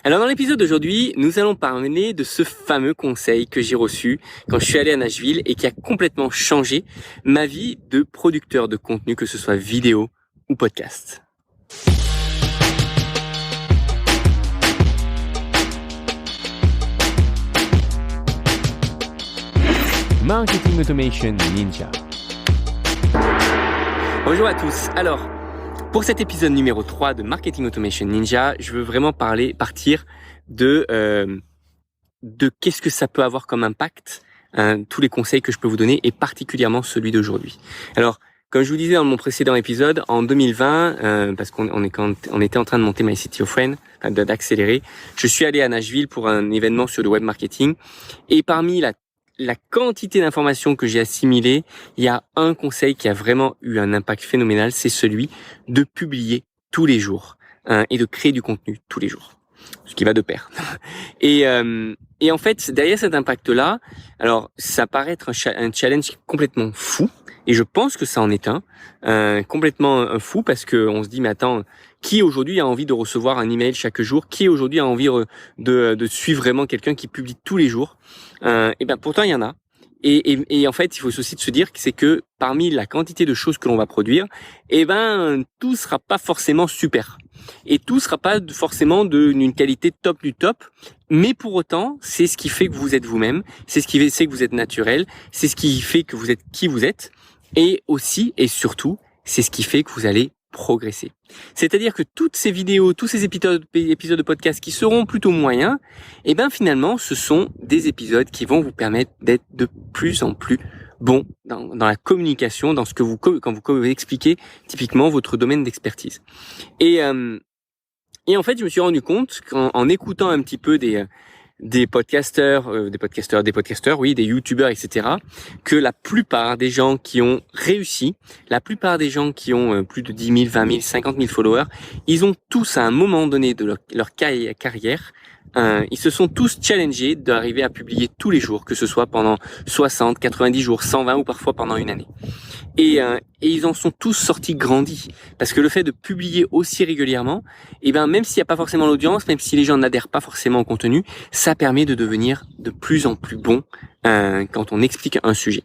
Alors dans l'épisode d'aujourd'hui, nous allons parler de ce fameux conseil que j'ai reçu quand je suis allé à Nashville et qui a complètement changé ma vie de producteur de contenu, que ce soit vidéo ou podcast. Marketing Automation Ninja. Bonjour à tous. Alors, pour cet épisode numéro 3 de Marketing Automation Ninja, je veux vraiment partir de qu'est-ce que ça peut avoir comme impact, tous les conseils que je peux vous donner et particulièrement celui d'aujourd'hui. Alors, comme je vous disais dans mon précédent épisode, en 2020, parce qu'on était en train de monter My City of Friends, d'accélérer, je suis allé à Nashville pour un événement sur le web marketing et parmi la quantité d'informations que j'ai assimilées, il y a un conseil qui a vraiment eu un impact phénoménal, c'est celui de publier tous les jours et de créer du contenu tous les jours, ce qui va de pair. Et en fait, derrière cet impact-là, alors ça paraît être un challenge complètement fou, et je pense que ça en est complètement fou, parce que on se dit mais attends, qui aujourd'hui a envie de recevoir un email chaque jour? Qui aujourd'hui a envie de suivre vraiment quelqu'un qui publie tous les jours? Et ben pourtant il y en a. Et en fait, il faut aussi se dire que c'est que parmi la quantité de choses que l'on va produire, et ben tout sera pas forcément super, et tout sera pas forcément d'une qualité top du top. Mais pour autant, c'est ce qui fait que vous êtes vous-même, c'est ce qui fait que vous êtes naturel, c'est ce qui fait que vous êtes qui vous êtes, et aussi et surtout, c'est ce qui fait que vous allez progresser. C'est-à-dire que toutes ces vidéos, tous ces épisodes de podcast qui seront plutôt moyens, et ben finalement, ce sont des épisodes qui vont vous permettre d'être de plus en plus bon dans la communication, dans ce que quand vous expliquez typiquement votre domaine d'expertise. Et en fait, je me suis rendu compte qu'en écoutant un petit peu des podcasteurs, oui, des youtubeurs, etc., que la plupart des gens qui ont réussi, la plupart des gens qui ont plus de 10 000, 20 000, 50 000 followers, ils ont tous à un moment donné de leur carrière, ils se sont tous challengés d'arriver à publier tous les jours, que ce soit pendant 60, 90 jours, 120 ou parfois pendant une année. Et ils en sont tous sortis grandis, parce que le fait de publier aussi régulièrement, et ben même s'il n'y a pas forcément l'audience, même si les gens n'adhèrent pas forcément au contenu, ça permet de devenir de plus en plus bon quand on explique un sujet.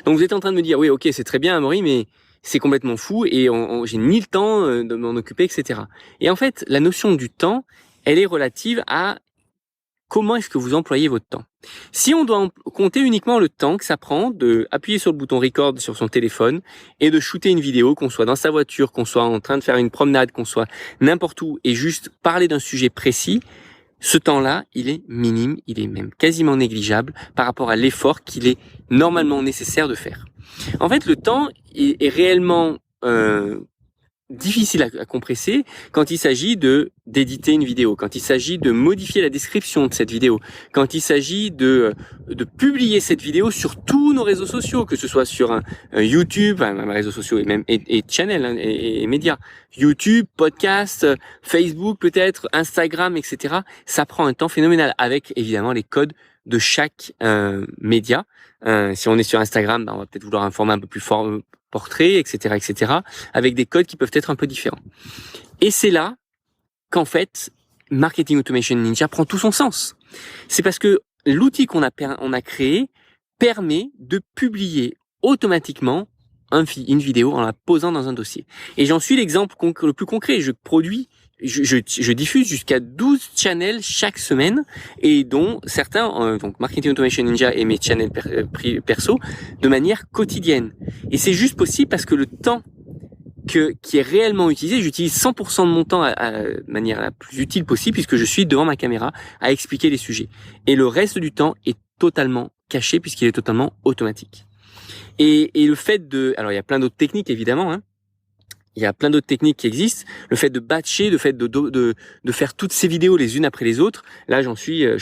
Donc vous êtes en train de me dire, oui, ok, c'est très bien, Amaury, mais c'est complètement fou et j'ai ni le temps de m'en occuper, etc. Et en fait, la notion du temps, elle est relative à comment est-ce que vous employez votre temps. Si on doit compter uniquement le temps que ça prend de appuyer sur le bouton record sur son téléphone et de shooter une vidéo, qu'on soit dans sa voiture, qu'on soit en train de faire une promenade, qu'on soit n'importe où et juste parler d'un sujet précis, ce temps-là, il est minime, il est même quasiment négligeable par rapport à l'effort qu'il est normalement nécessaire de faire. En fait, le temps est réellement difficile à compresser quand il s'agit d'éditer une vidéo, quand il s'agit de modifier la description de cette vidéo, quand il s'agit de publier cette vidéo sur tous nos réseaux sociaux, que ce soit sur un YouTube, même réseaux sociaux et même et channel et médias, YouTube, podcast, Facebook peut-être, Instagram, etc. Ça prend un temps phénoménal avec évidemment les codes de chaque média. Si on est sur Instagram, on va peut-être vouloir un format un peu plus fort, portrait, etc., avec des codes qui peuvent être un peu différents. Et c'est là qu'en fait, Marketing Automation Ninja prend tout son sens. C'est parce que l'outil qu'on a créé permet de publier automatiquement une vidéo en la posant dans un dossier. Et j'en suis l'exemple le plus concret. Je diffuse jusqu'à 12 channels chaque semaine, et dont certains, donc Marketing Automation Ninja et mes channels perso, de manière quotidienne. Et c'est juste possible parce que le temps qui est réellement utilisé, j'utilise 100% de mon temps de manière la plus utile possible, puisque je suis devant ma caméra à expliquer les sujets. Et le reste du temps est totalement caché, puisqu'il est totalement automatique. Et le fait alors il y a plein d'autres techniques évidemment, il y a plein d'autres techniques qui existent. Le fait de batcher, le fait de faire toutes ces vidéos les unes après les autres. Là, je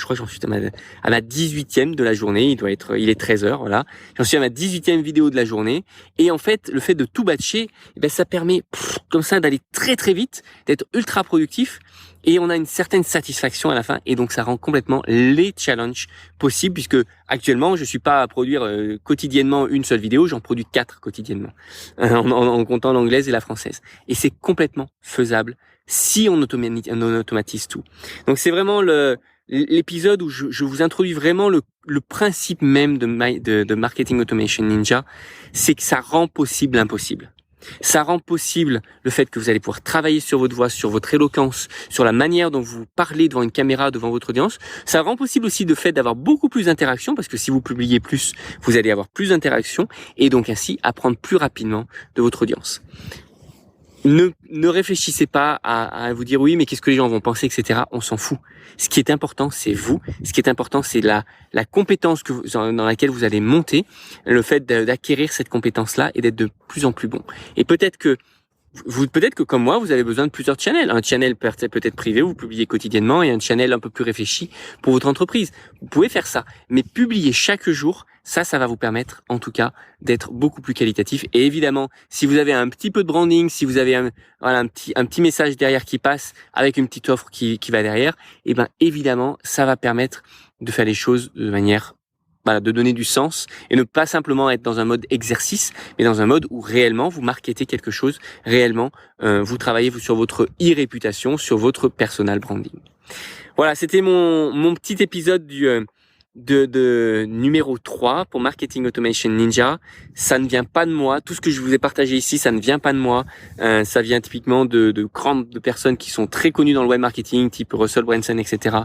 crois que j'en suis à ma 18e de la journée. Il est 13h, voilà. J'en suis à ma 18e vidéo de la journée. Et en fait, le fait de tout batcher, ça permet, comme ça, d'aller très très vite, d'être ultra productif et on a une certaine satisfaction à la fin, et donc ça rend complètement les challenges possibles, puisque actuellement je suis pas à produire quotidiennement une seule vidéo, j'en produis 4 quotidiennement en comptant l'anglaise et la française, et c'est complètement faisable si on automatise tout. Donc c'est vraiment l'épisode où je vous introduis vraiment le principe même de Marketing Automation Ninja, c'est que ça rend possible l'impossible. Ça rend possible le fait que vous allez pouvoir travailler sur votre voix, sur votre éloquence, sur la manière dont vous parlez devant une caméra, devant votre audience. Ça rend possible aussi le fait d'avoir beaucoup plus d'interactions, parce que si vous publiez plus, vous allez avoir plus d'interactions et donc ainsi apprendre plus rapidement de votre audience. Ne réfléchissez pas à vous dire oui, mais qu'est-ce que les gens vont penser, etc. On s'en fout. Ce qui est important, c'est vous. Ce qui est important, c'est la compétence dans laquelle vous allez monter, le fait d'acquérir cette compétence-là et d'être de plus en plus bon. Et peut-être que comme moi, vous avez besoin de plusieurs channels. Un channel peut-être privé, vous publiez quotidiennement, et un channel un peu plus réfléchi pour votre entreprise. Vous pouvez faire ça, mais publier chaque jour, ça va vous permettre, en tout cas, d'être beaucoup plus qualitatif. Et évidemment, si vous avez un petit peu de branding, si vous avez un petit message derrière qui passe avec une petite offre qui va derrière, et ben évidemment, ça va permettre de faire les choses de manière de donner du sens et ne pas simplement être dans un mode exercice, mais dans un mode où réellement vous marketez quelque chose, réellement vous travaillez sur votre e-réputation, sur votre personal branding. Voilà, c'était mon petit épisode de numéro 3 pour Marketing Automation Ninja. Ça ne vient pas de moi. Tout ce que je vous ai partagé ici, ça ne vient pas de moi. Ça vient typiquement de personnes qui sont très connues dans le web marketing, type Russell Brunson, etc.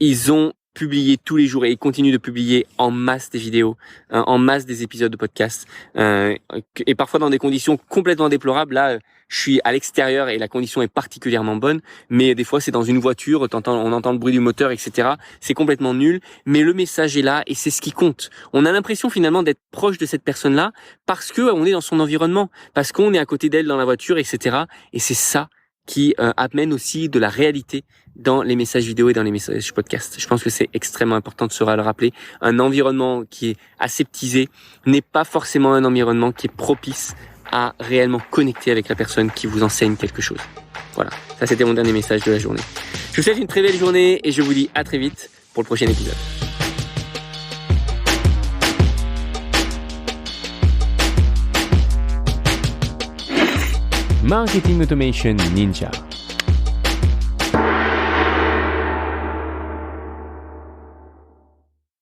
Ils ont publié tous les jours et ils continuent de publier en masse des vidéos, en masse des épisodes de podcast, et parfois dans des conditions complètement déplorables. Là, je suis à l'extérieur et la condition est particulièrement bonne, mais des fois c'est dans une voiture, on entend le bruit du moteur, etc. C'est complètement nul, mais le message est là et c'est ce qui compte. On a l'impression finalement d'être proche de cette personne-là parce que on est dans son environnement, parce qu'on est à côté d'elle dans la voiture, etc. Et c'est ça qui amène aussi de la réalité dans les messages vidéo et dans les messages podcast. Je pense que c'est extrêmement important de se le rappeler. Un environnement qui est aseptisé n'est pas forcément un environnement qui est propice à réellement connecter avec la personne qui vous enseigne quelque chose. Voilà, ça c'était mon dernier message de la journée. Je vous souhaite une très belle journée et je vous dis à très vite pour le prochain épisode. Marketing Automation Ninja.